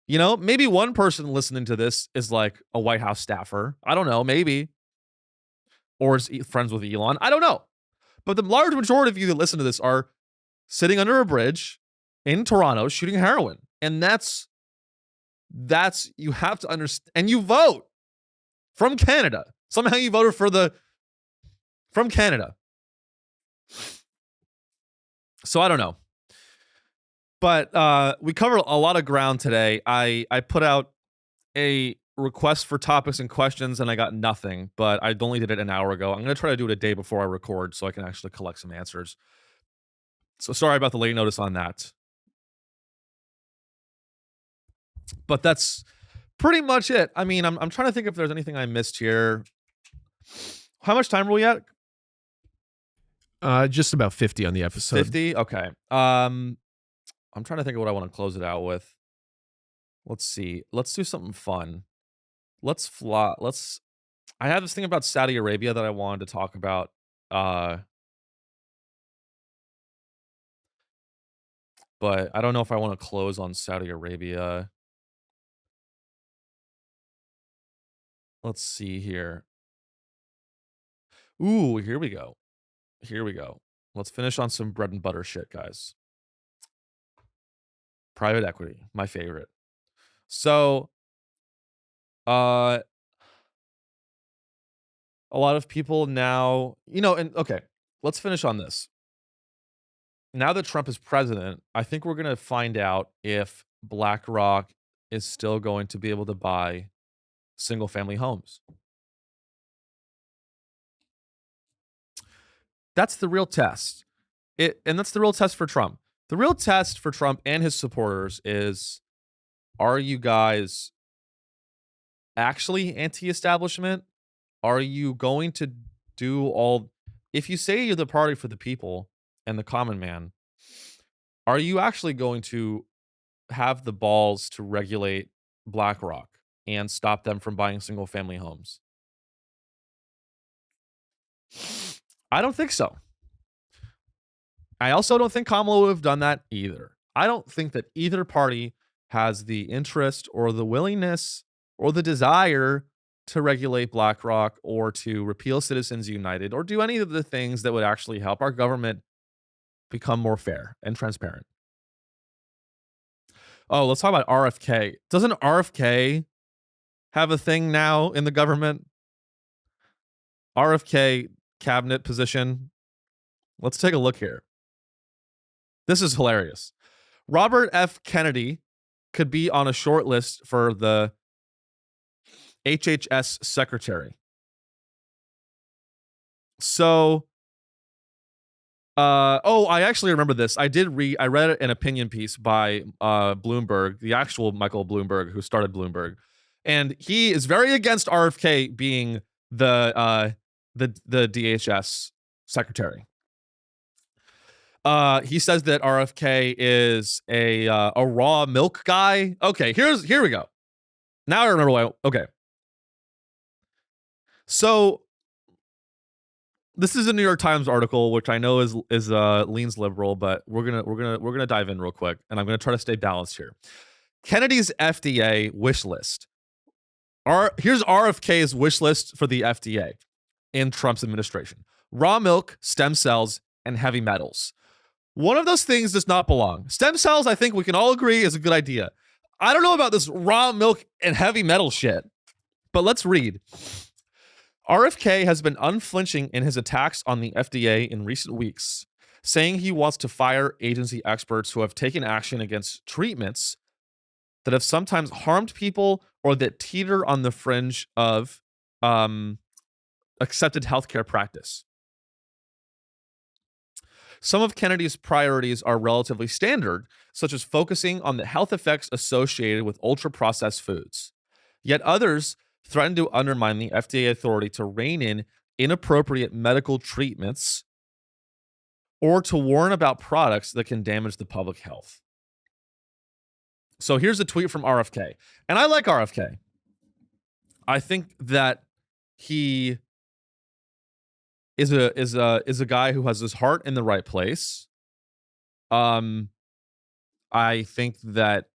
Maybe one person listening to this is like a White House staffer. I don't know. Maybe. Or is friends with Elon. I don't know. But the large majority of you that listen to this are sitting under a bridge in Toronto shooting heroin. And that's you have to understand. And you vote from Canada. Somehow you voted from Canada. So I don't know. But we covered a lot of ground today. I put out a request for topics and questions and I got nothing, but I only did it an hour ago. I'm going to try to do it a day before I record so I can actually collect some answers. So sorry about the late notice on that. But that's pretty much it. I mean, I'm trying to think if there's anything I missed here. How much time are we at? Just about 50 on the episode. 50? Okay. I'm trying to think of what I want to close it out with. Let's see. Let's do something fun. I have this thing about Saudi Arabia that I wanted to talk about. But I don't know if I want to close on Saudi Arabia. Let's see here. Ooh, here we go. Here we go. Let's finish on some bread and butter shit, guys. Private equity, my favorite. So, a lot of people now, and okay, let's finish on this. Now that Trump is president, I think we're going to find out if BlackRock is still going to be able to buy single family homes. That's the real test. And that's the real test for Trump. The real test for Trump and his supporters is, are you guys actually anti-establishment? Are you going to do all... If you say you're the party for the people and the common man, are you actually going to have the balls to regulate BlackRock and stop them from buying single family homes? I don't think so. I also don't think Kamala would have done that either. I don't think that either party has the interest or the willingness or the desire to regulate BlackRock or to repeal Citizens United or do any of the things that would actually help our government become more fair and transparent. Oh, let's talk about RFK. Doesn't RFK have a thing now in the government? RFK cabinet position. Let's take a look here. This is hilarious. Robert F. Kennedy could be on a short list for the HHS secretary. So, I actually remember this. I read an opinion piece by Bloomberg, the actual Michael Bloomberg, who started Bloomberg, and he is very against RFK being the DHS secretary. He says that RFK is a raw milk guy. Okay, here we go. Now I remember why. Okay, so this is a New York Times article, which I know is leans liberal, but we're gonna dive in real quick, and I'm gonna try to stay balanced here. Kennedy's FDA wish list. Here's RFK's wish list for the FDA in Trump's administration: raw milk, stem cells, and heavy metals. One of those things does not belong. Stem cells, I think we can all agree, is a good idea. I don't know about this raw milk and heavy metal shit, but let's read. RFK has been unflinching in his attacks on the FDA in recent weeks, saying he wants to fire agency experts who have taken action against treatments that have sometimes harmed people or that teeter on the fringe of accepted healthcare practice. Some of Kennedy's priorities are relatively standard, such as focusing on the health effects associated with ultra-processed foods. Yet others threaten to undermine the FDA authority to rein in inappropriate medical treatments or to warn about products that can damage the public health. So here's a tweet from RFK. And I like RFK. I think that he is a guy who has his heart in the right place. I think that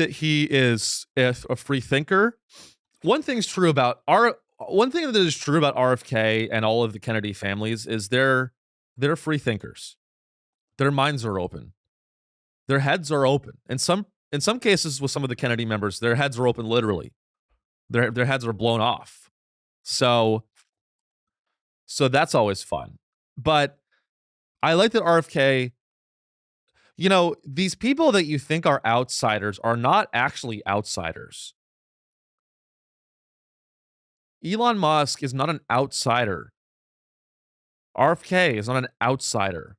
he is a free thinker. One thing that is true about RFK and all of the Kennedy families is they're free thinkers. Their minds are open. Their heads are open. In some cases with some of the Kennedy members, their heads are open literally. Their heads are blown off. So that's always fun. But I like that RFK, these people that you think are outsiders are not actually outsiders. Elon Musk is not an outsider. RFK is not an outsider.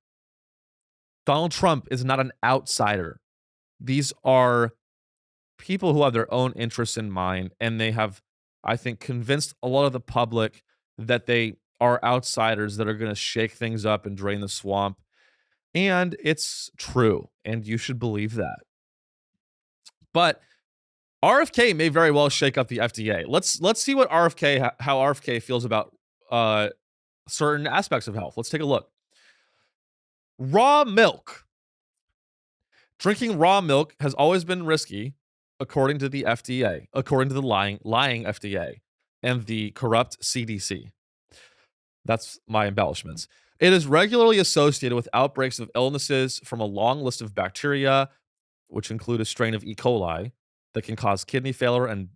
Donald Trump is not an outsider. These are people who have their own interests in mind, and they have, I think, convinced a lot of the public that they are outsiders that are going to shake things up and drain the swamp. And it's true, and you should believe that. But RFK may very well shake up the FDA. Let's see how RFK feels about certain aspects of health. Let's take a look. Raw milk. Drinking raw milk has always been risky, according to the FDA, according to the lying FDA and the corrupt CDC. That's my embellishments. It is regularly associated with outbreaks of illnesses from a long list of bacteria, which include a strain of E. coli that can cause kidney failure and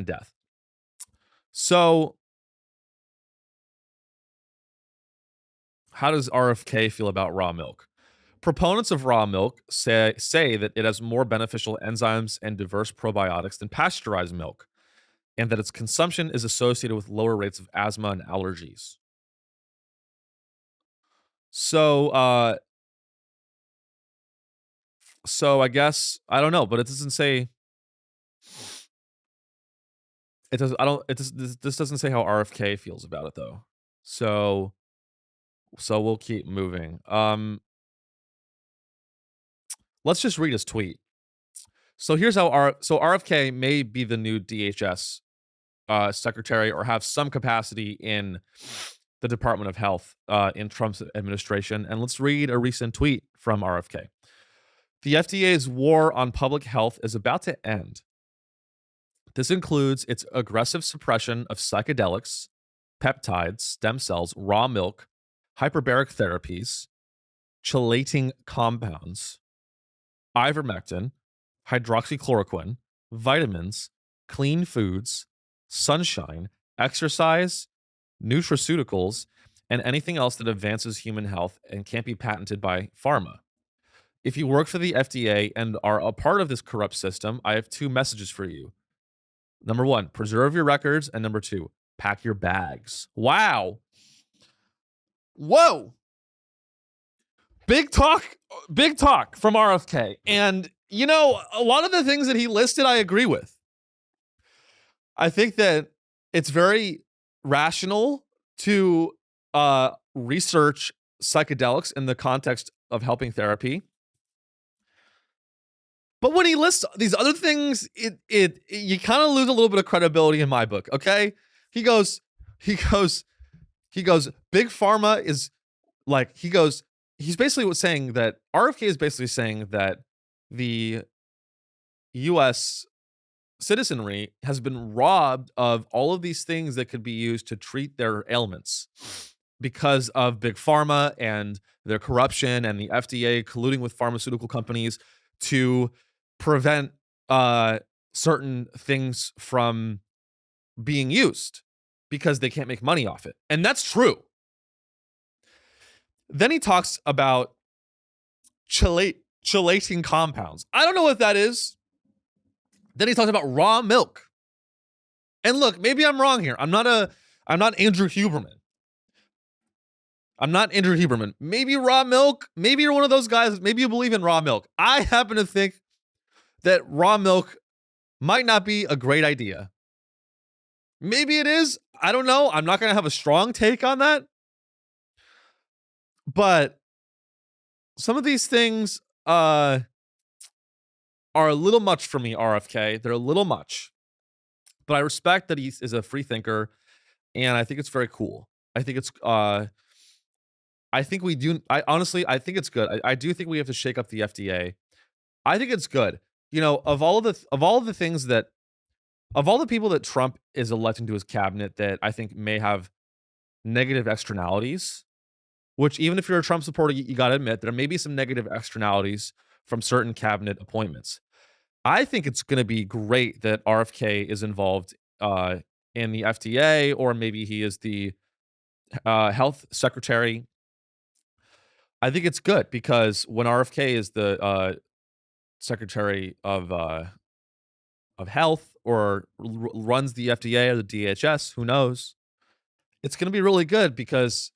death. So, how does RFK feel about raw milk? Proponents of raw milk say that it has more beneficial enzymes and diverse probiotics than pasteurized milk, and that its consumption is associated with lower rates of asthma and allergies. So I guess I don't know, but it doesn't say. It does. I don't. It does. This doesn't say how RFK feels about it though. So we'll keep moving. Let's just read his tweet. So here's how RFK may be the new DHS secretary or have some capacity in the Department of Health in Trump's administration. And let's read a recent tweet from RFK. The FDA's war on public health is about to end. This includes its aggressive suppression of psychedelics, peptides, stem cells, raw milk, hyperbaric therapies, chelating compounds, ivermectin, hydroxychloroquine, vitamins, clean foods, sunshine, exercise, nutraceuticals, and anything else that advances human health and can't be patented by pharma. If you work for the FDA and are a part of this corrupt system, I have two messages for you. Number one, preserve your records. And number two, pack your bags. Wow. Whoa. Big talk from RFK. And, you know, a lot of the things that he listed, I agree with. I think that it's very rational to research psychedelics in the context of helping therapy. But when he lists these other things, you kind of lose a little bit of credibility in my book, okay? He goes, big pharma is like, he's basically saying that RFK is basically saying that the US citizenry has been robbed of all of these things that could be used to treat their ailments because of big pharma and their corruption and the FDA colluding with pharmaceutical companies to prevent certain things from being used because they can't make money off it. And that's true. Then he talks about chelating compounds. I don't know what that is. Then he talks about raw milk. And look, maybe I'm wrong here. I'm not Andrew Huberman. Maybe raw milk. Maybe you're one of those guys. Maybe you believe in raw milk. I happen to think that raw milk might not be a great idea. Maybe it is. I don't know. I'm not going to have a strong take on that. But some of these things are a little much for me, RFK. They're a little much. But I respect that he is a free thinker, and I think it's very cool. I think it's I think it's good. I do think we have to shake up the FDA. I think it's good. You know, of all the people that Trump is electing to his cabinet that I think may have negative externalities, which even if you're a Trump supporter, you got to admit there may be some negative externalities from certain cabinet appointments. I think it's going to be great that RFK is involved in the FDA, or maybe he is the health secretary. I think it's good because when RFK is the secretary of health or runs the FDA or the DHS, who knows? It's going to be really good because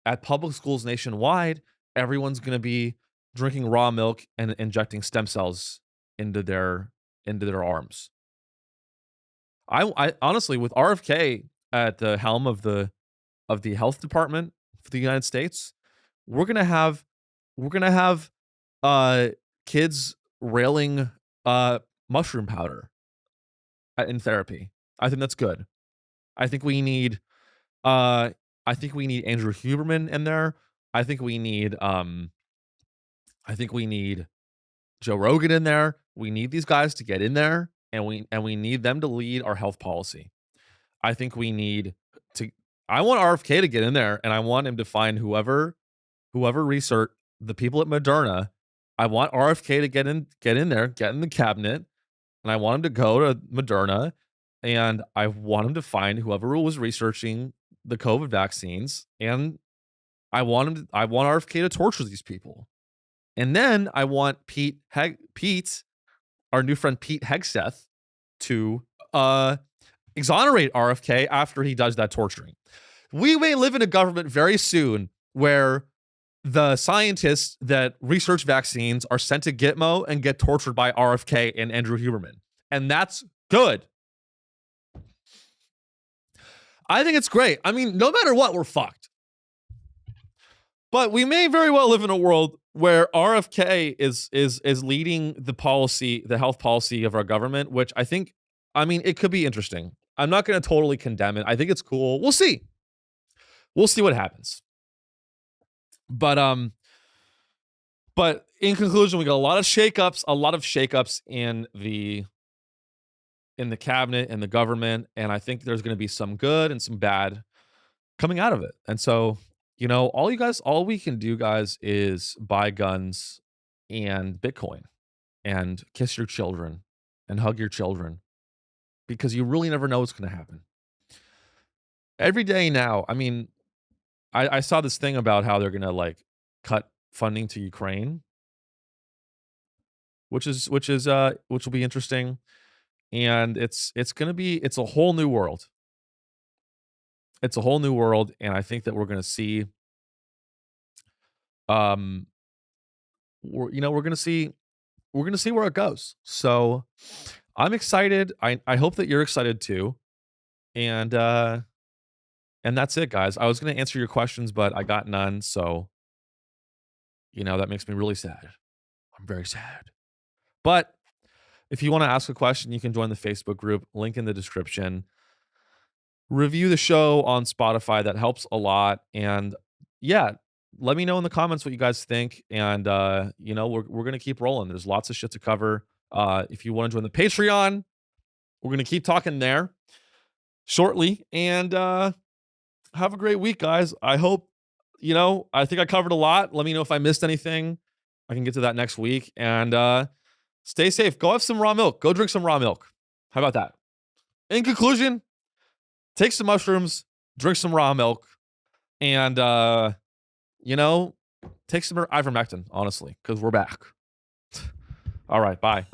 at public schools nationwide, everyone's going to be drinking raw milk and injecting stem cells into their arms. I honestly, with RFK at the helm of the health department for the United States, we're gonna have kids railing mushroom powder in therapy. I think that's good. I think we need Andrew Huberman in there. I think we need Joe Rogan in there. we need these guys to get in there, and we need them to lead our health policy. I think we need to. I want RFK to get in there, and I want him to find whoever researched the people at Moderna. I want RFK to get in there, get in the cabinet, and I want him to go to Moderna, and I want him to find whoever was researching the COVID vaccines, and I want RFK to torture these people. And then I want Pete, our new friend Pete Hegseth, to exonerate RFK after he does that torturing. We may live in a government very soon where the scientists that research vaccines are sent to Gitmo and get tortured by RFK and Andrew Huberman. And that's good. I think it's great. I mean, no matter what, we're fucked. But we may very well live in a world where RFK is leading the policy, the health policy of our government, which I think, I mean, it could be interesting. I'm not going to totally condemn it. I think it's cool. We'll see. We'll see what happens. But in conclusion, we got a lot of shakeups in the cabinet and the government, and I think there's going to be some good and some bad coming out of it. And so, you know, all we can do, guys, is buy guns and Bitcoin and kiss your children and hug your children, because you really never know what's going to happen. Every day now, I mean, I saw this thing about how they're going to like cut funding to Ukraine, which will be interesting. And it's a whole new world. It's a whole new world, and I think that we're going to see we're going to see where it goes. So I'm excited. I hope that you're excited too. And that's it, guys. I was going to answer your questions, but I got none. So, you know, that makes me really sad. I'm very sad. But if you want to ask a question, you can join the Facebook group, link in the description. Review the show on Spotify. That helps a lot. And yeah, let me know in the comments what you guys think. And, you know, we're going to keep rolling. There's lots of shit to cover. If you want to join the Patreon, we're going to keep talking there shortly. And have a great week, guys. I hope, you know, I think I covered a lot. Let me know if I missed anything. I can get to that next week. And stay safe. Go have some raw milk. Go drink some raw milk. How about that? In conclusion, take some mushrooms, drink some raw milk, and, you know, take some ivermectin, honestly, because we're back. All right, bye.